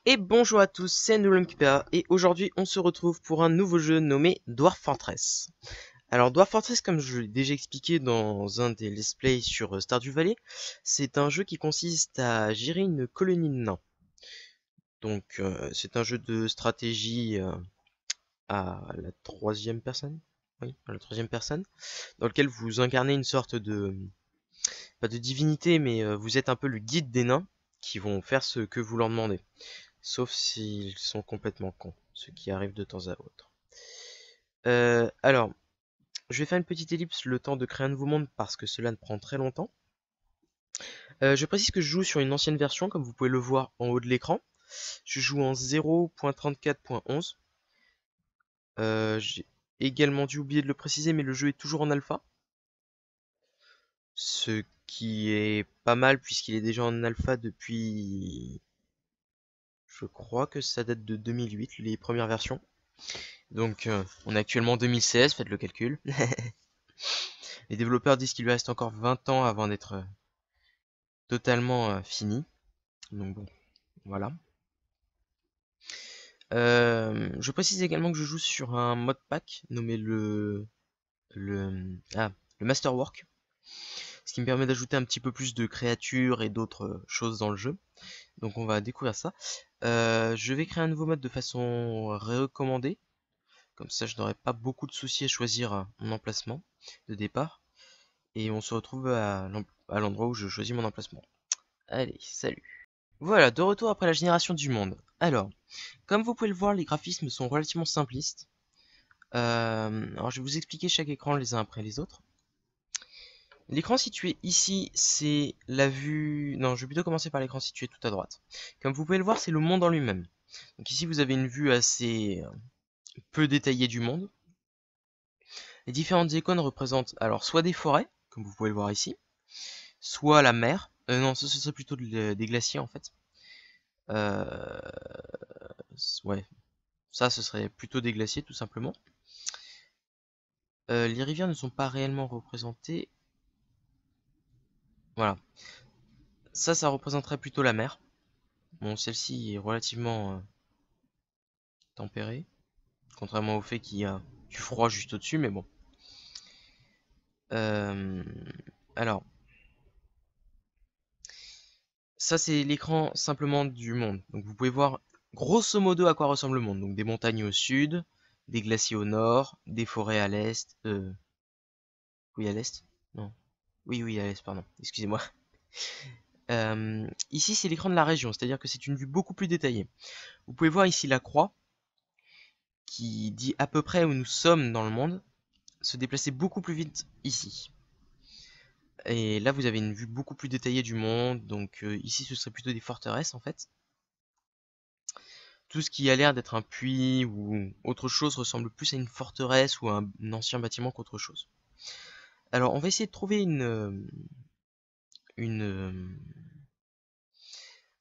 Et bonjour à tous, c'est NoulMQPA et aujourd'hui on se retrouve pour un nouveau jeu nommé Dwarf Fortress. Alors Dwarf Fortress, comme je l'ai déjà expliqué dans un des let's play sur Stardew Valley, c'est un jeu qui consiste à gérer une colonie de nains. Donc c'est un jeu de stratégie à la troisième personne, oui, à la troisième personne, dans lequel vous incarnez une sorte de, pas de divinité, mais vous êtes un peu le guide des nains qui vont faire ce que vous leur demandez. Sauf s'ils sont complètement cons, ce qui arrive de temps à autre. Alors, je vais faire une petite ellipse le temps de créer un nouveau monde parce que cela ne prend très longtemps. Je précise que je joue sur une ancienne version, comme vous pouvez le voir en haut de l'écran. Je joue en 0.34.11. J'ai également dû oublier de le préciser, mais le jeu est toujours en alpha. Ce qui est pas mal puisqu'il est déjà en alpha depuis... Je crois que ça date de 2008, les premières versions. Donc on est actuellement en 2016, faites le calcul. Les développeurs disent qu'il lui reste encore 20 ans avant d'être totalement fini. Donc bon, voilà. Je précise également que je joue sur un modpack nommé le, ah, le Masterwork. Ce qui me permet d'ajouter un petit peu plus de créatures et d'autres choses dans le jeu. Donc on va découvrir ça. Je vais créer un nouveau mode de façon recommandée. Comme ça je n'aurai pas beaucoup de soucis à choisir mon emplacement de départ. Et on se retrouve à l'endroit où je choisis mon emplacement. Allez, salut. Voilà, de retour après la génération du monde. Alors, comme vous pouvez le voir, les graphismes sont relativement simplistes. Alors, je vais vous expliquer chaque écran les uns après les autres. L'écran situé ici, c'est la vue... Non, je vais plutôt commencer par l'écran situé tout à droite. Comme vous pouvez le voir, c'est le monde en lui-même. Donc ici, vous avez une vue assez peu détaillée du monde. Les différentes icônes représentent alors soit des forêts, comme vous pouvez le voir ici, soit la mer. Non, ce serait plutôt des glaciers en fait. Euh, ouais, ça ce serait plutôt des glaciers tout simplement. Les rivières ne sont pas réellement représentées. Voilà. Ça représenterait plutôt la mer. Bon, celle-ci est relativement tempérée, contrairement au fait qu'il y a du froid juste au-dessus, mais bon. Euh, alors, ça c'est l'écran simplement du monde. Donc vous pouvez voir grosso modo à quoi ressemble le monde. Donc des montagnes au sud, des glaciers au nord, des forêts à l'est. Oui, à l'est? Non. Oui, oui, à l'est, pardon. Excusez-moi. Ici, c'est l'écran de la région, c'est-à-dire que c'est une vue beaucoup plus détaillée. Vous pouvez voir ici la croix, qui dit à peu près où nous sommes dans le monde, se déplacer beaucoup plus vite ici. Et là, vous avez une vue beaucoup plus détaillée du monde, donc ici, ce serait plutôt des forteresses, en fait. Tout ce qui a l'air d'être un puits ou autre chose ressemble plus à une forteresse ou à un ancien bâtiment qu'autre chose. Alors, on va essayer de trouver une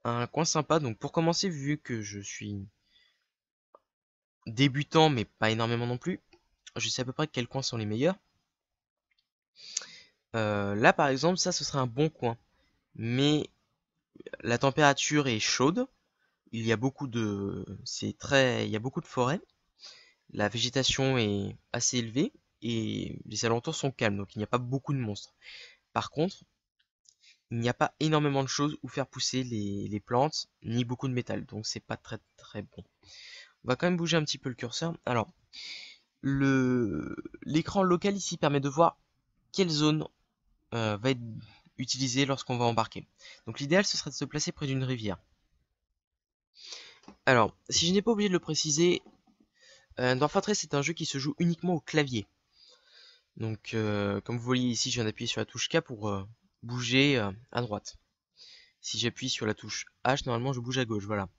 un coin sympa. Donc, pour commencer, vu que je suis débutant, mais pas énormément non plus, je sais à peu près quels coins sont les meilleurs. Là, par exemple, ça, ce serait un bon coin. Mais la température est chaude. Il y a beaucoup de, il y a beaucoup de forêts. La végétation est assez élevée et les alentours sont calmes, donc il n'y a pas beaucoup de monstres. Par contre, il n'y a pas énormément de choses où faire pousser les plantes, ni beaucoup de métal, donc c'est pas très très bon. On va quand même bouger un petit peu le curseur. Alors, l'écran local ici permet de voir quelle zone va être utilisée lorsqu'on va embarquer. Donc l'idéal ce serait de se placer près d'une rivière. Alors, si je n'ai pas oublié de le préciser, Dwarf Fortress c'est un jeu qui se joue uniquement au clavier. Donc, comme vous voyez ici, je viens d'appuyer sur la touche K pour bouger à droite. Si j'appuie sur la touche H, normalement je bouge à gauche, voilà.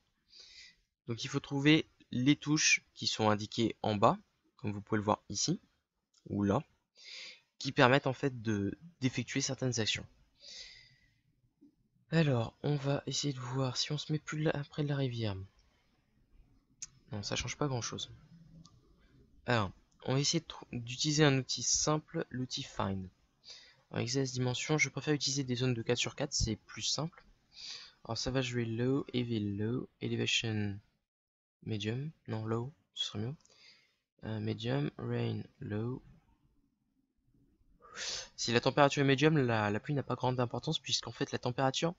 Donc il faut trouver les touches qui sont indiquées en bas, comme vous pouvez le voir ici, ou là, qui permettent en fait d'effectuer certaines actions. Alors, on va essayer de voir si on se met plus là, près de la rivière. Non, ça change pas grand chose. Alors, on va essayer d'utiliser un outil simple, l'outil Find. En XS dimension, je préfère utiliser des zones de 4 sur 4, c'est plus simple. Alors Savagery low, Heavy low, Elevation medium, non low, ce serait mieux. Medium, Rain low. Si la température est médium, la pluie n'a pas grande importance puisqu'en fait la température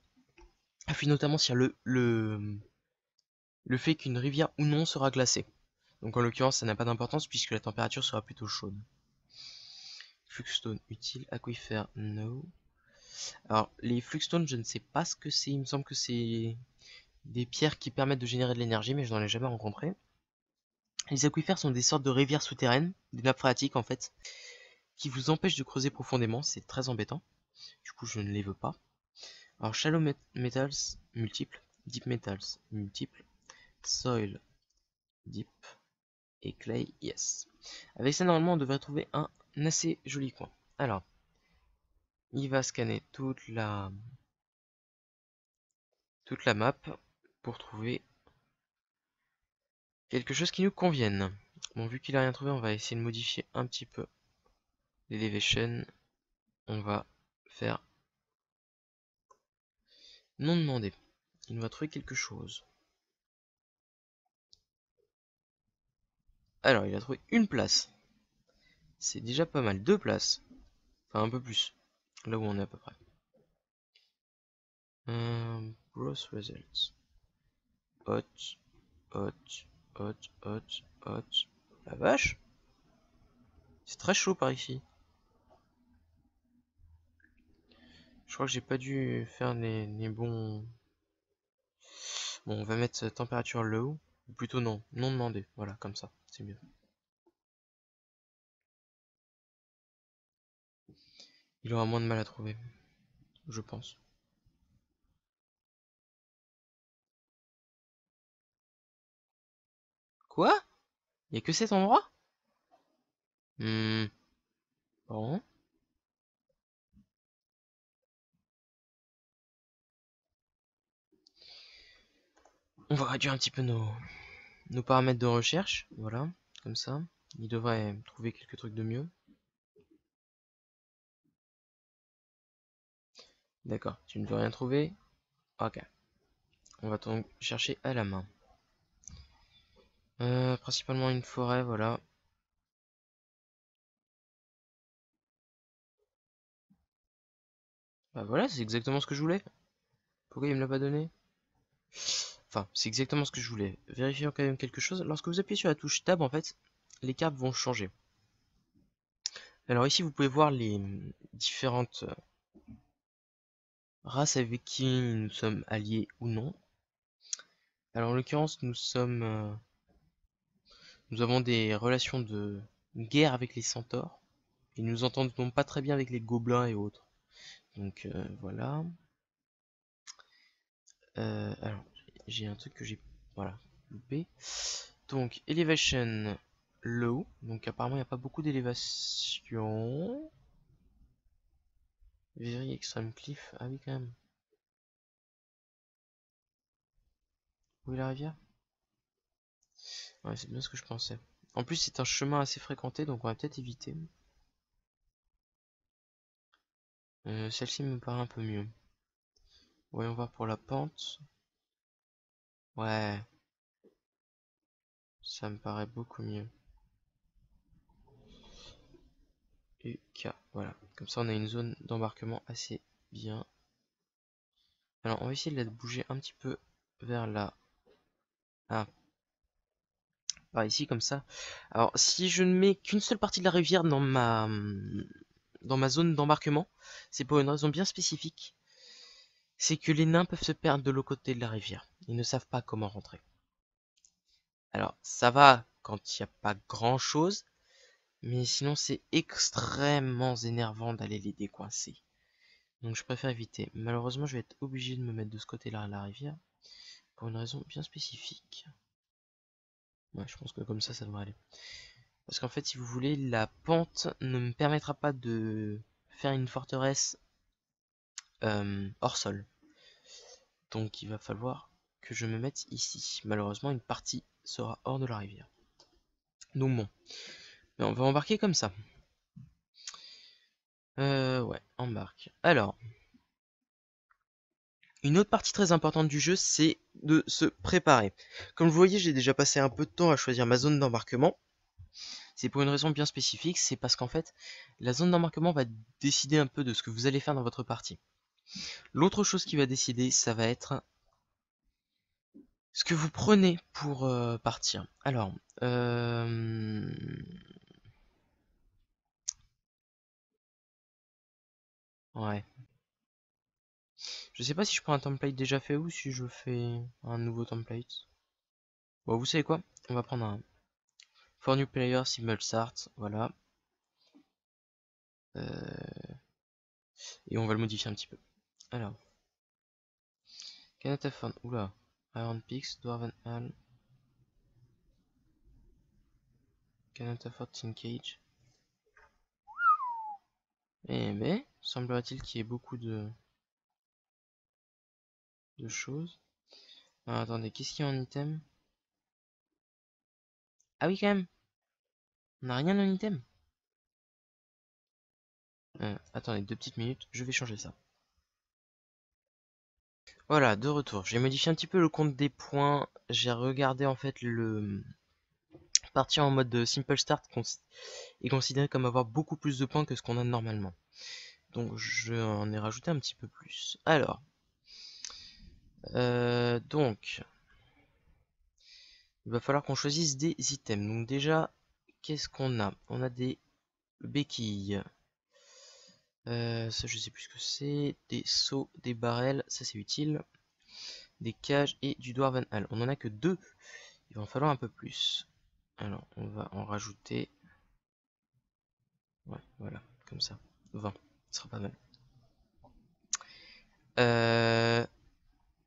influe notamment sur le fait qu'une rivière ou non sera glacée. Donc en l'occurrence ça n'a pas d'importance puisque la température sera plutôt chaude. Fluxstone utile, aquifère no. Alors les fluxstones je ne sais pas ce que c'est, il me semble que c'est des pierres qui permettent de générer de l'énergie mais je n'en ai jamais rencontré. Les aquifères sont des sortes de rivières souterraines, des nappes phréatiques en fait, qui vous empêchent de creuser profondément, c'est très embêtant. Du coup je ne les veux pas. Alors shallow metals multiples, deep metals multiples, soil deep et clay yes. Avec ça normalement on devrait trouver un assez joli coin. Alors il va scanner toute la map pour trouver quelque chose qui nous convienne. Bon, vu qu'il a rien trouvé, on va essayer de modifier un petit peu l'elevation. On va faire non demandé. Il nous va trouver quelque chose. Alors, il a trouvé une place. C'est déjà pas mal. 2 places. Enfin, un peu plus. Là où on est à peu près. Gross results. Hot, hot, hot, hot, hot. La vache. C'est très chaud par ici. Je crois que j'ai pas dû faire les bons... Bon, on va mettre température low. Ou plutôt non. Non demandé. Voilà, comme ça. C'est mieux. Il aura moins de mal à trouver. Je pense. Quoi? Il y a que cet endroit? Bon. On va réduire un petit peu nos paramètres de recherche. Voilà. Comme ça. Il devrait trouver quelques trucs de mieux. D'accord. Tu ne veux rien trouver? Ok. On va donc chercher à la main. Principalement une forêt, voilà. Bah voilà, c'est exactement ce que je voulais. Pourquoi il me l'a pas donné? Enfin, c'est exactement ce que je voulais. Vérifions quand même quelque chose. Lorsque vous appuyez sur la touche Tab, en fait, les cartes vont changer. Alors ici, vous pouvez voir les différentes races avec qui nous sommes alliés ou non. Alors en l'occurrence, nous avons des relations de guerre avec les centaures. Et nous entendons pas très bien avec les gobelins et autres. Donc voilà. Alors, j'ai un truc que j'ai... Voilà, loupé. Donc, elevation low. Donc apparemment, il n'y a pas beaucoup d'élévation. Very extreme cliff. Ah oui, quand même. Où est la rivière? Ouais, c'est bien ce que je pensais. En plus, c'est un chemin assez fréquenté, donc on va peut-être éviter. Celle-ci me paraît un peu mieux. Voyons voir pour la pente. Ouais, ça me paraît beaucoup mieux. UK, voilà. Comme ça, on a une zone d'embarquement assez bien. Alors, on va essayer de la bouger un petit peu vers là. Ah, par ici, comme ça. Alors, si je ne mets qu'une seule partie de la rivière dans ma zone d'embarquement, c'est pour une raison bien spécifique. C'est que les nains peuvent se perdre de l'autre côté de la rivière. Ils ne savent pas comment rentrer. Alors, ça va quand il n'y a pas grand-chose, mais sinon c'est extrêmement énervant d'aller les décoincer. Donc je préfère éviter. Malheureusement, je vais être obligé de me mettre de ce côté-là à la rivière, pour une raison bien spécifique. Ouais, je pense que comme ça devrait aller. Parce qu'en fait, si vous voulez, la pente ne me permettra pas de faire une forteresse hors sol. Donc il va falloir que je me mette ici. Malheureusement, une partie sera hors de la rivière. Donc bon, mais on va embarquer comme ça. Ouais, embarque. Alors, Une autre partie très importante du jeu, c'est de se préparer. Comme vous voyez, j'ai déjà passé un peu de temps à choisir ma zone d'embarquement. C'est pour une raison bien spécifique, c'est parce qu'en fait, la zone d'embarquement va décider un peu de ce que vous allez faire dans votre partie. L'autre chose qui va décider, ça va être ce que vous prenez pour partir. Alors, ouais. Je sais pas si je prends un template déjà fait ou si je fais un nouveau template. Bon, vous savez quoi? On va prendre un For New Player Simple Start, voilà. Et on va le modifier un petit peu. Alors, Cannot have found, oula, Iron Peaks, Dwarven Hall, Cannot afford Tin Cage. Mais, semblerait-il qu'il y ait beaucoup de choses. Ah, attendez, qu'est-ce qu'il y a en item? Ah oui, quand même, on n'a rien en item. Attendez, 2 petites minutes, je vais changer ça. Voilà, de retour. J'ai modifié un petit peu le compte des points. J'ai regardé en fait le partir en mode simple start est considéré comme avoir beaucoup plus de points que ce qu'on a normalement. Donc je en ai rajouté un petit peu plus. Alors, donc, il va falloir qu'on choisisse des items. Donc déjà, qu'est-ce qu'on a? On a des béquilles. Ça je sais plus ce que c'est. Des seaux, des barrels, ça c'est utile. Des cages et du Dwarven Hall. On en a que 2. Il va en falloir un peu plus. Alors, on va en rajouter. Ouais, voilà, comme ça. 20. Ce sera pas mal. Euh,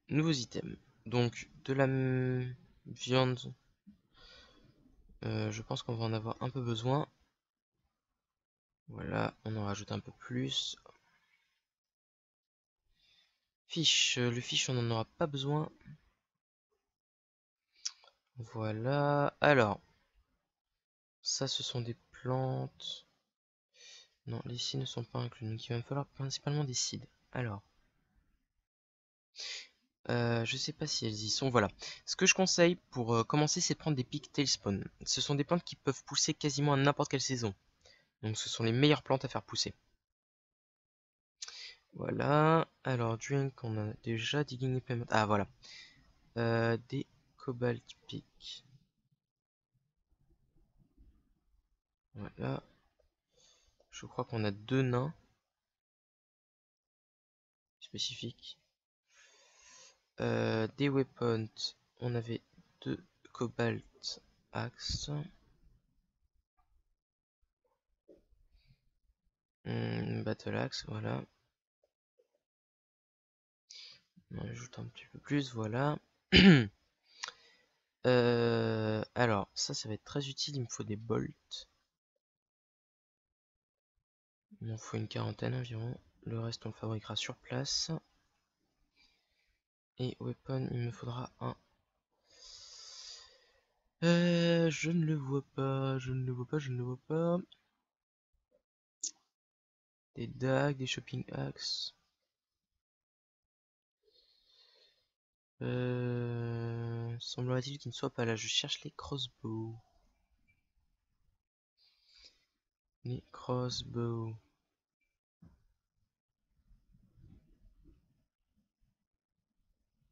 Nouveaux items. Donc, de la viande. Je pense qu'on va en avoir un peu besoin. Voilà, on en rajoute un peu plus. Fish. Le fish, on n'en aura pas besoin. Voilà. Alors, ça, ce sont des plantes. Non, les seeds ne sont pas inclus. Donc, il va me falloir principalement des seeds. Alors. Je sais pas si elles y sont. Voilà. Ce que je conseille pour commencer, c'est de prendre des Pigtail Spawn. Ce sont des plantes qui peuvent pousser quasiment à n'importe quelle saison. Donc ce sont les meilleures plantes à faire pousser. Voilà. Alors, drink, on a déjà. Digging Implement. Ah, voilà. Des Cobalt Pick. Voilà. Je crois qu'on a 2 nains spécifiques. Des weapons. On avait 2 Cobalt Axe. Battle Axe, voilà. On ajoute un petit peu plus, voilà. Alors, ça va être très utile. Il me faut des bolts. Il m'en faut une quarantaine environ. Le reste, on le fabriquera sur place. Et weapon, il me faudra un. Je ne le vois pas. Je ne le vois pas. Je ne le vois pas. Des dagues, des shopping axes. Semblerait-il qu'il ne soit pas là. Je cherche les crossbows. Les crossbows.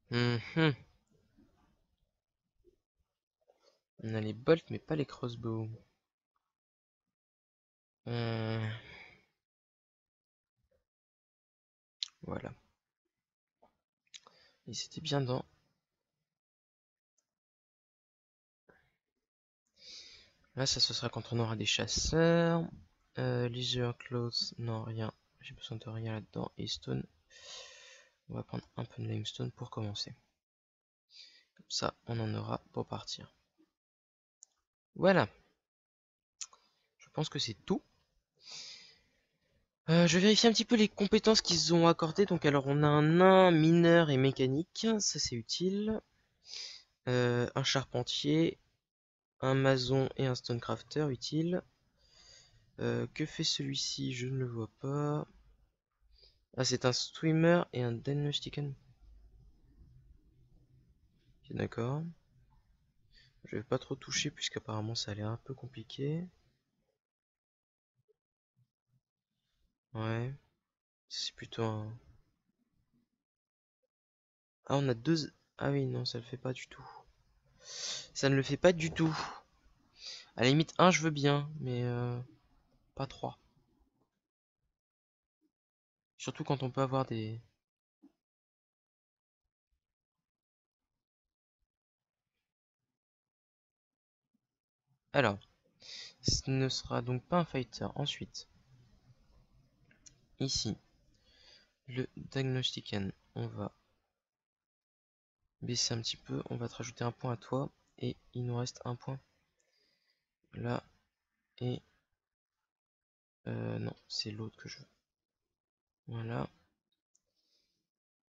Mhm. On a les bolts, mais pas les crossbows. Voilà. Et c'était bien dans. Là, ça ce sera quand on aura des chasseurs. Leisure clothes, non, rien. J'ai besoin de rien là-dedans. Et stone. On va prendre un peu de limestone pour commencer. Comme ça, on en aura pour partir. Voilà. Je pense que c'est tout. Je vais vérifier un petit peu les compétences qu'ils ont accordées. Donc, alors, on a un nain, mineur et mécanique. Ça, c'est utile. Un charpentier, un maçon et un stonecrafter, utile. Que fait celui-ci? Je ne le vois pas. Ah, c'est un swimmer et un diagnostican. Ok, d'accord. Je vais pas trop toucher puisqu'apparemment ça a l'air un peu compliqué. Ouais, c'est plutôt un... Ah, on a deux... Ah oui, non, ça le fait pas du tout. Ça ne le fait pas du tout. À la limite, un, je veux bien, mais pas trois. Surtout quand on peut avoir des... Alors, ce ne sera donc pas un fighter. Ensuite, ici, le diagnostican, on va baisser un petit peu. On va te rajouter un point à toi. Et il nous reste un point là. Et... non, c'est l'autre que je veux. Voilà.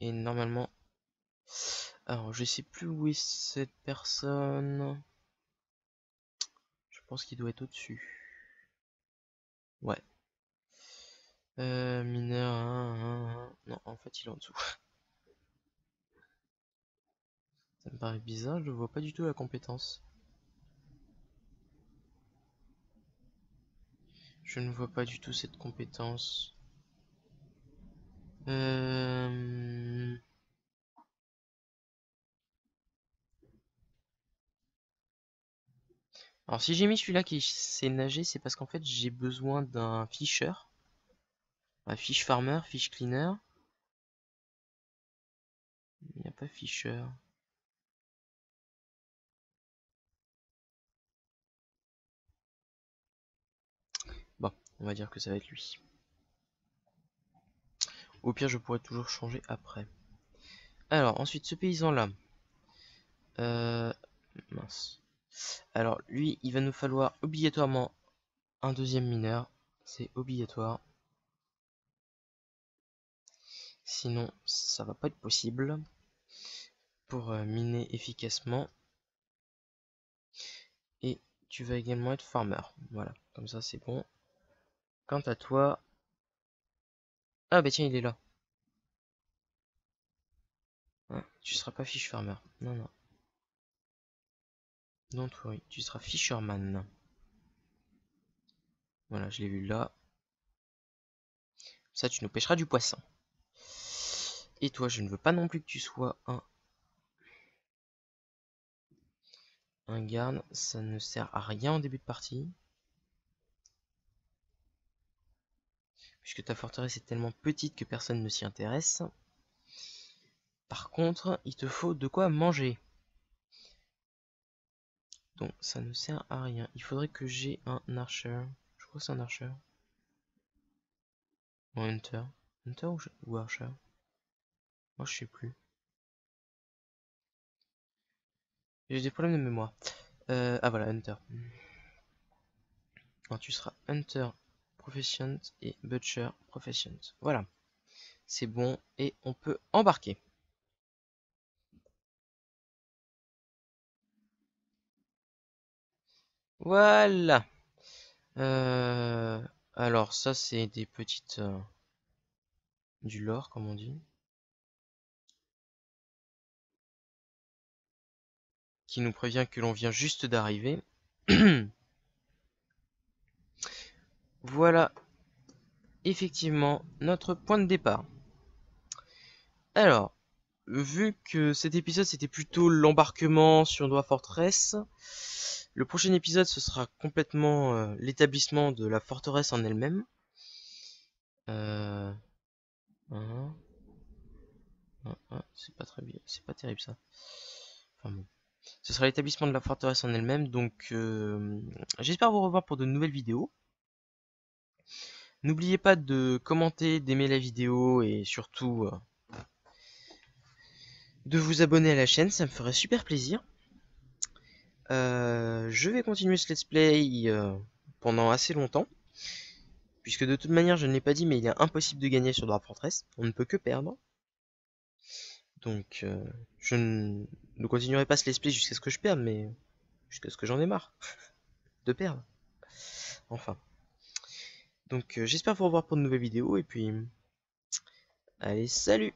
Et normalement... Alors, je sais plus où est cette personne. Je pense qu'il doit être au-dessus. Ouais. Mineur... Non, en fait, il est en dessous. Ça me paraît bizarre, je vois pas du tout la compétence. Je ne vois pas du tout cette compétence. Euh... Alors si j'ai mis celui-là qui sait nager, c'est parce qu'en fait j'ai besoin d'un fisher. Un fish farmer, fish cleaner. Il n'y a pas fisher. Bon, on va dire que ça va être lui. Au pire, je pourrais toujours changer après. Alors, ensuite, ce paysan-là. Euh... Mince. Alors, lui, il va nous falloir obligatoirement un deuxième mineur. C'est obligatoire. Sinon, ça va pas être possible. Pour miner efficacement. Et tu vas également être farmer. Voilà, comme ça c'est bon. Quant à toi... Ah bah tiens, il est là. Hein, tu seras pas fish farmer. Non, non. Don't worry, tu seras fisherman. Voilà, je l'ai vu là. Ça, tu nous pêcheras du poisson. Et toi, je ne veux pas non plus que tu sois un garde. Ça ne sert à rien en début de partie. Puisque ta forteresse est tellement petite que personne ne s'y intéresse. Par contre, il te faut de quoi manger. Donc, ça ne sert à rien. Il faudrait que j'ai un archer. Je crois que c'est un archer. Ou un hunter. Hunter ou archer? Moi, je sais plus. J'ai des problèmes de mémoire. Ah voilà, Hunter. Alors, tu seras Hunter Proficient et Butcher Proficient. Voilà. C'est bon et on peut embarquer. Voilà. Alors ça c'est des petites... du lore comme on dit. Qui nous prévient que l'on vient juste d'arriver. Voilà effectivement notre point de départ. Alors, vu que cet épisode c'était plutôt l'embarquement sur Dwarf Fortress, le prochain épisode ce sera complètement l'établissement de la forteresse en elle-même. Euh... c'est pas très bien, c'est pas terrible ça. Enfin bon. Ce sera l'établissement de la forteresse en elle-même, donc j'espère vous revoir pour de nouvelles vidéos. N'oubliez pas de commenter, d'aimer la vidéo et surtout de vous abonner à la chaîne, ça me ferait super plaisir. Je vais continuer ce let's play pendant assez longtemps, puisque de toute manière je ne l'ai pas dit, mais il est impossible de gagner sur Dwarf Fortress, on ne peut que perdre. Donc je ne continuerai pas ce let's play jusqu'à ce que je perde, mais jusqu'à ce que j'en ai marre de perdre. Enfin. Donc j'espère vous revoir pour de nouvelles vidéos, et puis allez, salut!